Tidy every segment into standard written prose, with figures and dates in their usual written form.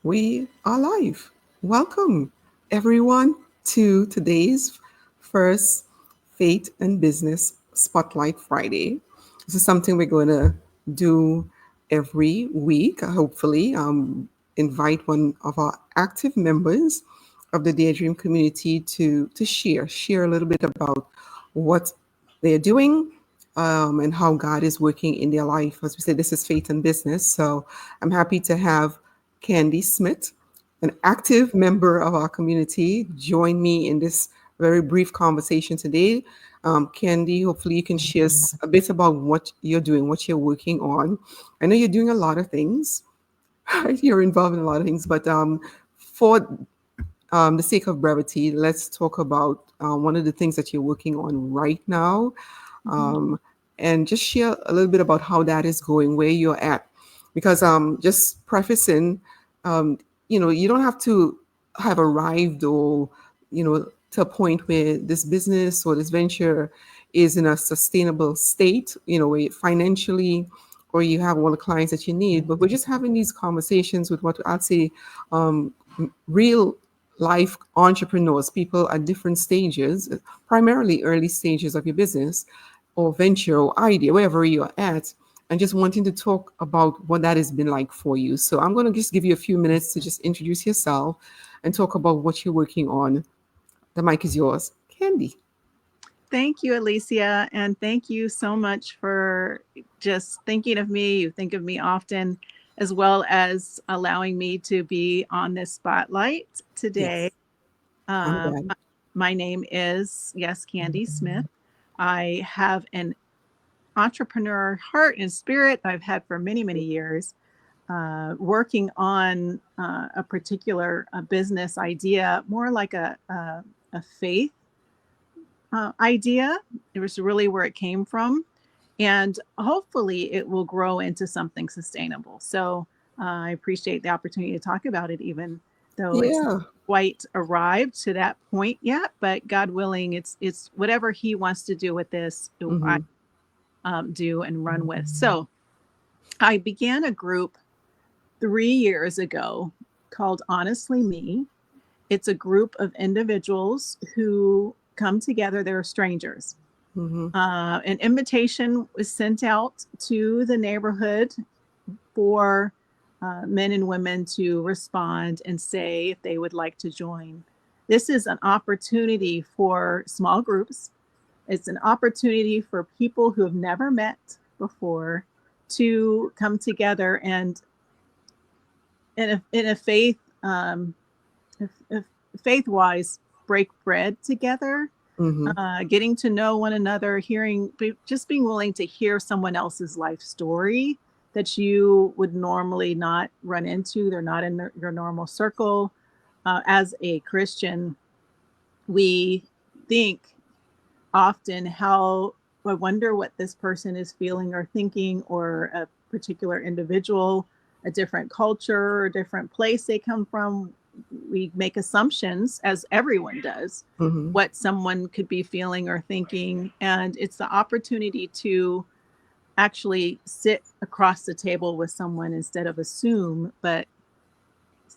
We are live. Welcome, everyone, to today's first Faith and Business Spotlight Friday. This is something we're going to do every week, hopefully. Invite one of our active members of the Daydream community to share a little bit about what they're doing and how God is working in their life. As we say, this is faith and business. So I'm happy to have Candi Smith, an active member of our community, join me in this very brief conversation today. Candi, hopefully you can share a bit about what you're doing, what you're working on. I know you're doing a lot of things. You're involved in a lot of things, but for the sake of brevity, let's talk about one of the things that you're working on right now, Mhm. um, and just share a little bit about how that is going, where you're at. Because just prefacing, um, you don't have to have arrived or, to a point where this business or this venture is in a sustainable state, where financially or you have all the clients that you need. But we're just having these conversations with what I'd say real life entrepreneurs, people at different stages, primarily early stages of your business or venture or idea, wherever you're at, and just wanting to talk about what that has been like for you. So I'm going to just give you a few minutes to just introduce yourself and talk about what you're working on. The mic is yours, Candi. Thank you, Alicia. And thank you so much for just thinking of me. You think of me often, as well as allowing me to be on this spotlight today. Yes, I'm Um, glad. my name is, yes, Candi Smith. I have an entrepreneur heart and spirit I've had for many, many years, working on a particular business idea, more like a faith idea. It was really where it came from. And hopefully it will grow into something sustainable. So I appreciate the opportunity to talk about it, even though it's not Yeah. quite arrived to that point yet. But God willing, it's whatever He wants to do with this, I Mm-hmm. do and run with. So I began a group 3 years ago called Honestly Me. It's a group of individuals who come together. They're strangers. Mm-hmm. An invitation was sent out to the neighborhood for men and women to respond and say if they would like to join. This is an opportunity for small groups. It's an opportunity for people who have never met before to come together and in a faith if faith wise break bread together, Mm-hmm. getting to know one another, just being willing to hear someone else's life story that you would normally not run into. They're not in your normal circle. As a Christian, we think often how I wonder what this person is feeling or thinking, or a particular individual, a different culture, a different place they come from. We make assumptions, as everyone does, Mm-hmm. what someone could be feeling or thinking. And it's the opportunity to actually sit across the table with someone instead of assume, but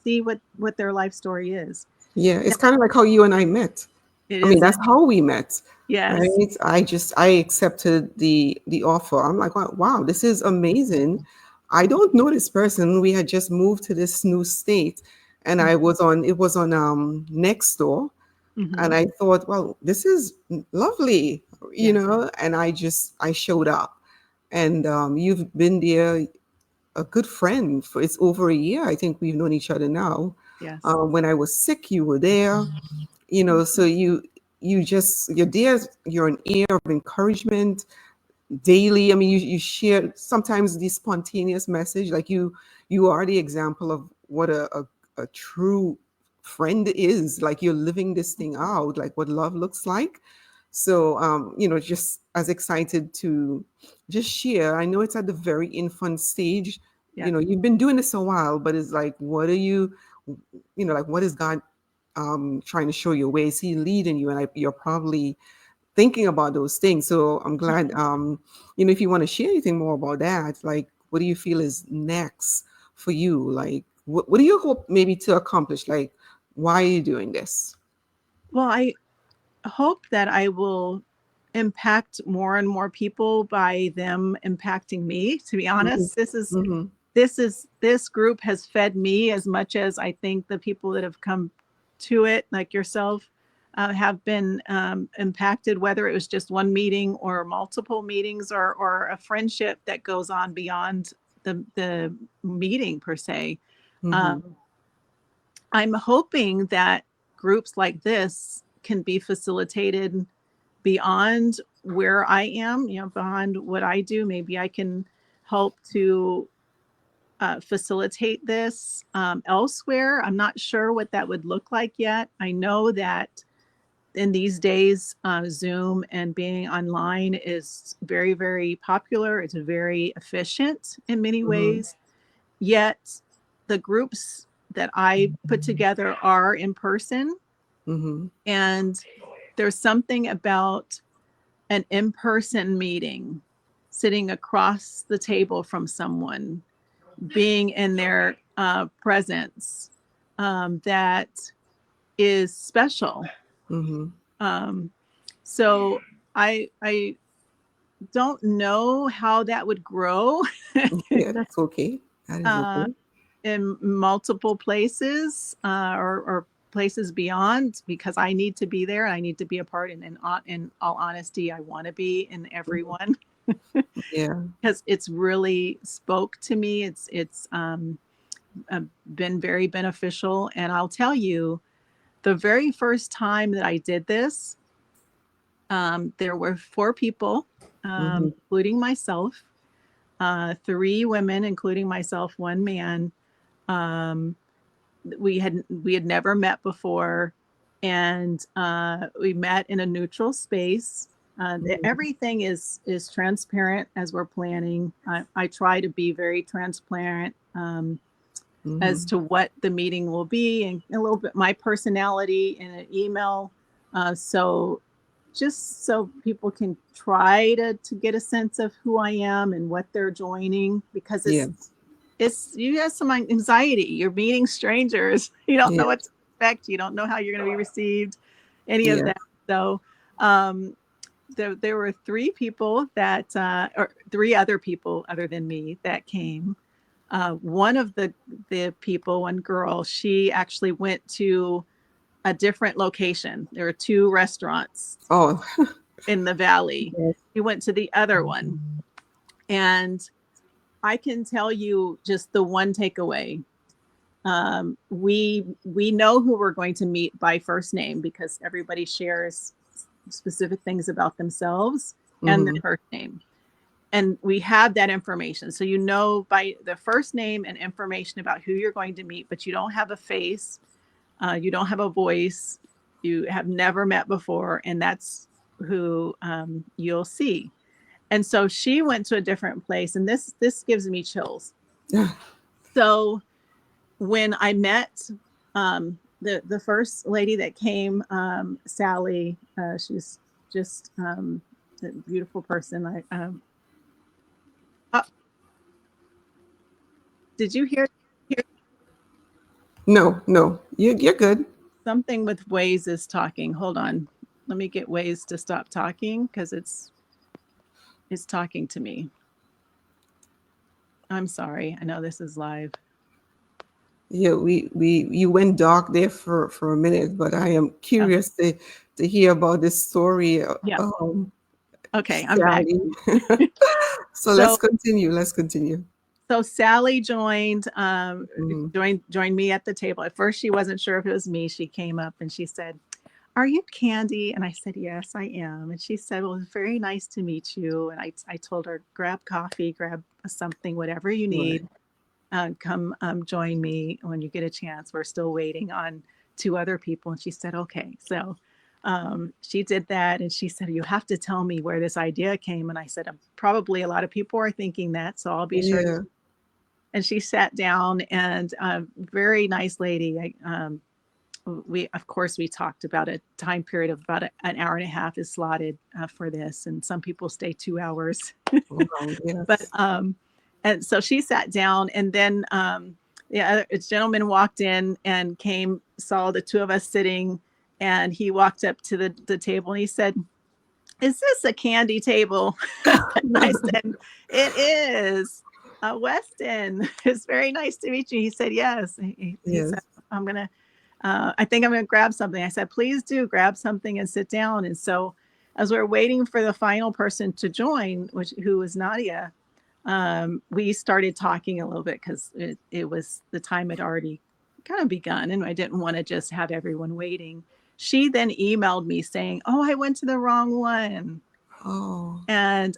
see what their life story is. Yeah, Now, it's kind of like how you and I met. it I mean, is, that's how we met, right? yes. I accepted the offer. I'm like, wow, wow, this is amazing. I don't know this person. We had just moved to this new state, and it was on Nextdoor, Mm-hmm. and I thought, well, this is lovely, Yes. and I showed up, and you've been there, a good friend for it's over a year. I think we've known each other now. Yes. When I was sick, you were there, so you're there, you're an ear of encouragement daily. I mean, you share sometimes the spontaneous message, like you are the example of what a true friend is. Like you're living this thing out, like what love looks like. So just as excited to just share. I know it's at the very infant stage. Yes. You've been doing this a while, but it's like, what are you, like what is God trying to show you? Where is He leading you? And you're probably thinking about those things. So I'm glad, if you want to share anything more about that, like what do you feel is next for you? Like what do you hope maybe to accomplish? Like, why are you doing this? Well, I hope that I will impact more and more people by them impacting me. To be Hmm. honest, Hmm. this group has fed me as much as I think the people that have come to it, like yourself, have been impacted, whether it was just one meeting or multiple meetings, or a friendship that goes on beyond the meeting per se. Hmm. Um, I'm hoping that groups like this can be facilitated beyond where I am, beyond what I do. Maybe I can help to facilitate this elsewhere. I'm not sure what that would look like yet. I know that in these days, Zoom and being online is very, very popular. It's very efficient in many Hmm. ways. Yet, the groups that I put together are in person. Hmm. And there's something about an in person meeting, sitting across the table from someone, being in their presence, that is special. Hmm. Um, so I don't know how that would grow Yeah, that's okay. That is uh, okay. in multiple places, or places beyond, because I need to be there. I need to be a part. And in all honesty, I want to be in Mhm. everyone Yeah. because it's really spoke to me. It's uh, been very beneficial. And I'll tell you, the very first time that I did this, there were four people, Hmm. including myself, three women, including myself, one man. Um, we had never met before, and we met in a neutral space. Hmm. Everything is transparent as we're planning. I try to be very transparent as Hmm. to what the meeting will be, and a little bit my personality in an email. So just so people can try to get a sense of who I am and what they're joining, because Yes. it's you have some anxiety. You're meeting strangers. You don't know what Yes. to expect. You don't know how you're going to be received, any of Yes. that. So um, there were three people that, or three other people other than me that came. One of the people, one girl, she actually went to a different location. There were two restaurants Oh. in the valley. Yes. She went to the other one, and I can tell you just the one takeaway. We know who we're going to meet by first name because everybody shares specific things about themselves and their Hmm. first name, and we have that information. So you know by the first name and information about who you're going to meet, but you don't have a face, you don't have a voice, you have never met before, and that's who you'll see. And so she went to a different place, and this gives me chills. So when I met the first lady that came, Sally, she's just a beautiful person. Oh, did you hear No, no. You're good. something with Waze is talking? Hold on, let me get Waze to stop talking because it's talking to me. I'm sorry. I know this is live. Yeah, we you went dark there for a minute, but I am Yeah. curious to hear about this story, Yeah. Okay, I'm back. Sally. So let's So continue. Let's continue. so Sally joined, Hmm. joined me at the table. At first, she wasn't sure if it was me. She came up and she said, "Are you Candi?" And I said, "Yes, I am." And she said, "Well, it's very nice to meet you." And I told her, "Grab coffee, grab something, whatever you Right. need. Come join me when you get a chance. We're still waiting on two other people." And she said, "Okay." So she did that, and she said, "You have to tell me where this idea came." And I said, "Probably a lot of people are thinking that, so I'll be sure." Yeah. And she sat down, and very nice lady. We of course we talked about a time period of about an hour and a half is slotted for this, and some people stay 2 hours. Wow. But Yes. and so she sat down, and then yeah, a gentleman walked in and came, saw the two of us sitting, and he walked up to the table and he said, "Is this a candy table?" I said, "It is. Weston, it's very nice to meet you." He said, "Yes." He said, Yes. "I'm gonna, I think I'm gonna grab something." I said, "Please do grab something and sit down." And so, as we're waiting for the final person to join, who was Nadia, we started talking a little bit because it was the time had already kind of begun, and I didn't want to just have everyone waiting. She then emailed me saying, "Oh, I went to the wrong one." Oh. And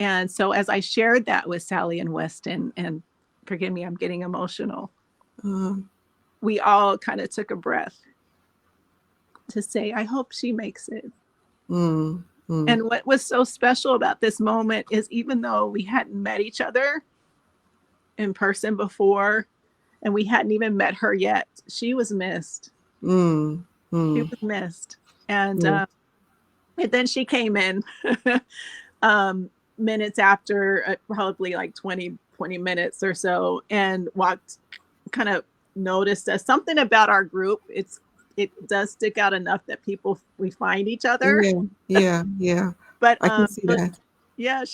and so as I shared that with Sally and Weston, and forgive me, I'm getting emotional, Uh, we all kind of took a breath to say, "I hope she makes it." mm, mm, And what was so special about this moment is, even though we hadn't met each other in person before, and we hadn't even met her yet, she was missed. mm, She mm, was missed. And, yeah. and then she came in um, minutes after, probably like 20 minutes or so, and walked, kind of noticed us. Something about our group, it does stick out enough that people, we find each other. Yeah. Yeah. Yeah. But I can see that. yeah,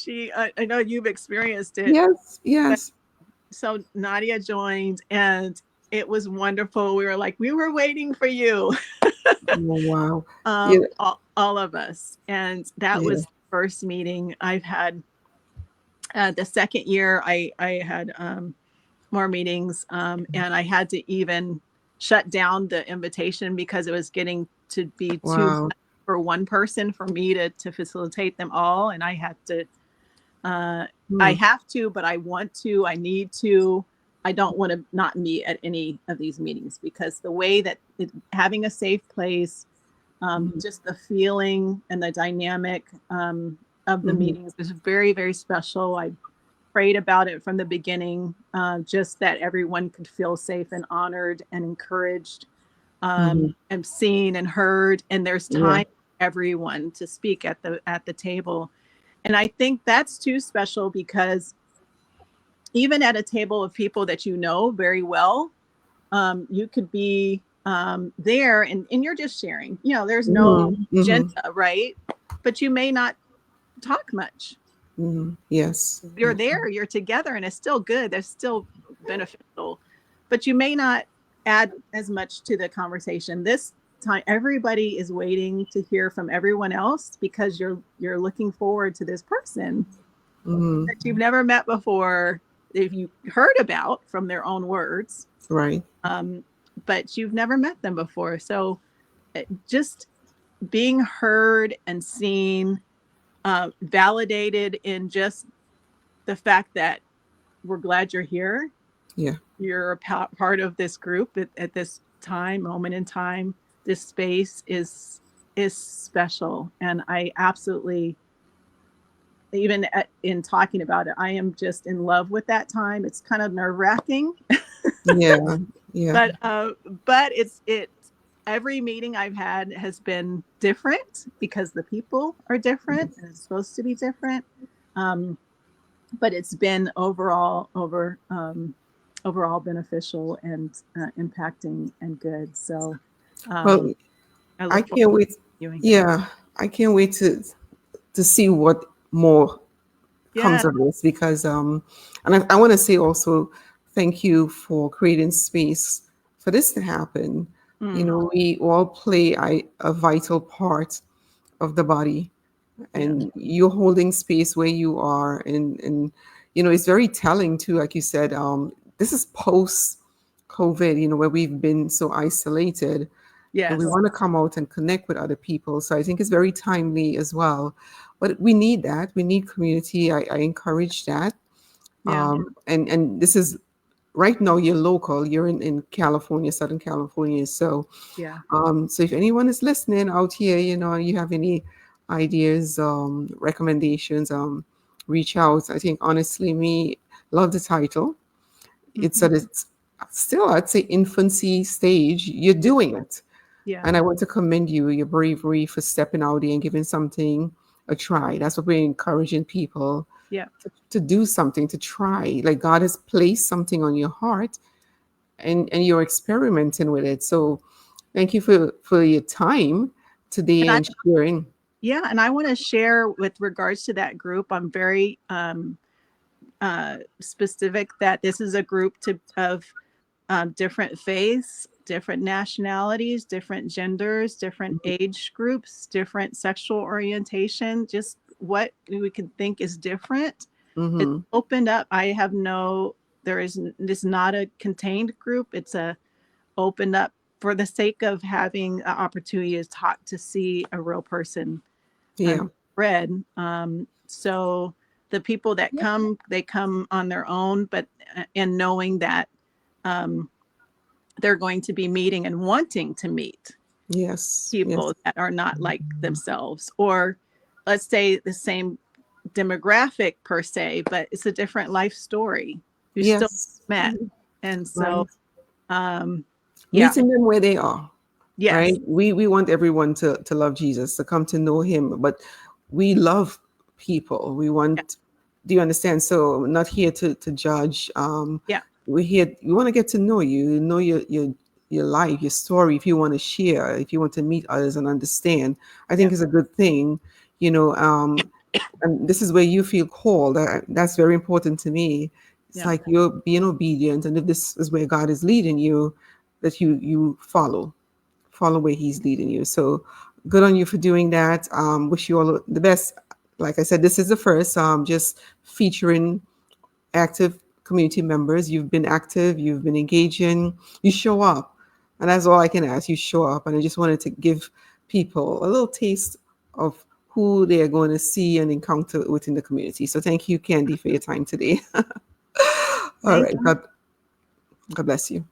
I know you've experienced it. Yes. But Yes. so Nadia joined, and it was wonderful. We were like, we were waiting for you. Oh, wow. Yeah. All of us. And that Yeah. was the first meeting I've had. The second year, I had more meetings, and I had to even shut down the invitation because it was getting to be too Wow. much for one person for me to facilitate them all. And I had to, uh, I Hmm. have to, but I want to, I need to. I don't want to not meet at any of these meetings, because the way that having a safe place, Hmm. just the feeling and the dynamic of the Hmm. meetings is very, very special. I prayed about it from the beginning, just that everyone could feel safe and honored and encouraged, Hmm. and seen and heard. And there's Yeah. time for everyone to speak at the table. And I think that's too special, because even at a table of people that you know very well, you could be there, and you're just sharing. There's no Hmm. Hmm. agenda, right? But you may not talk much. Hmm. Yes. You're there, you're together, and it's still good. That's still beneficial. But you may not add as much to the conversation. This time, everybody is waiting to hear from everyone else, because you're looking forward to this person Hmm. that you've never met before, if you heard about from their own words, Right. um, but you've never met them before. So just being heard and seen, validated in just the fact that we're glad you're here. Yeah. You're a part of this group at this time, moment in time. This space is special, and I absolutely, even in talking about it, I am just in love with that time. It's kind of nerve wracking, Yeah. Yeah. but but it's every meeting I've had has been different, because the people are different and it's supposed to be different. Um, but it's been overall beneficial and impacting and good. So Well, I I look forward can't wait. to doing. Yeah, I can't wait to see what more Yeah. comes of this, because and I want to say also thank you for creating space for this to happen. You Mm, know, we all play a vital part of the body, yeah. and you're holding space where you are, and you know, it's very telling too, like you said, this is post COVID, you know, where we've been so isolated, and we Yes. want to come out and connect with other people. So I think it's very timely as well. But we need that. We need community. I encourage that. Yeah. And this is right now. You're local. You're in California, Southern California. So Yeah. so if anyone is listening out here, you know, you have any ideas, recommendations, reach out. I think honestly, me love the title. It's Hmm. at its still, I'd say, infancy stage. You're doing it. Yeah. And I want to commend you, your bravery for stepping out there and giving something a try. That's what we're encouraging people. Yeah. to do something, to try. Like God has placed something on your heart, and you're experimenting with it. So thank you for your time today And I and sharing. yeah, and I want to share with regards to that group. I'm very specific that this is a group of different faiths, different nationalities, different genders, different age groups, different sexual orientation, just what we can think is different. It's Mm-hmm. opened up. I have no, there is, this is not a contained group. It's a opened up for the sake of having an opportunity to talk, to see a real person and Yeah. read. So the people that come, they come on their own, but and knowing that um, they're going to be meeting and wanting to meet Yes. Yes. people that are not like themselves, or let's say the same demographic per se, but it's a different life story. You still Yes. met. And so, Right. um, yeah, Meeting them where they are. Right. yes, We want everyone to love Jesus, to come to know him, but we love people. We yeah, want, do you understand? So we're not here to judge. yeah, We're here, we want to get to know your life, your story. If you want to share, if you want to meet others and understand, I yeah, think is a good thing, you know. And this is where you feel called. That's very important to me. It's yeah. like you're being obedient, and if this is where God is leading you, that you follow where he's leading you. So good on you for doing that. Wish you all the best. Like I said, this is the first, just featuring active community members. You've been active, you've been engaging, you show up. And that's all I can ask. You show up. And I just wanted to give people a little taste of who they are going to see and encounter within the community. So thank you, Candy, for your time today. All Thank right. you. God bless you.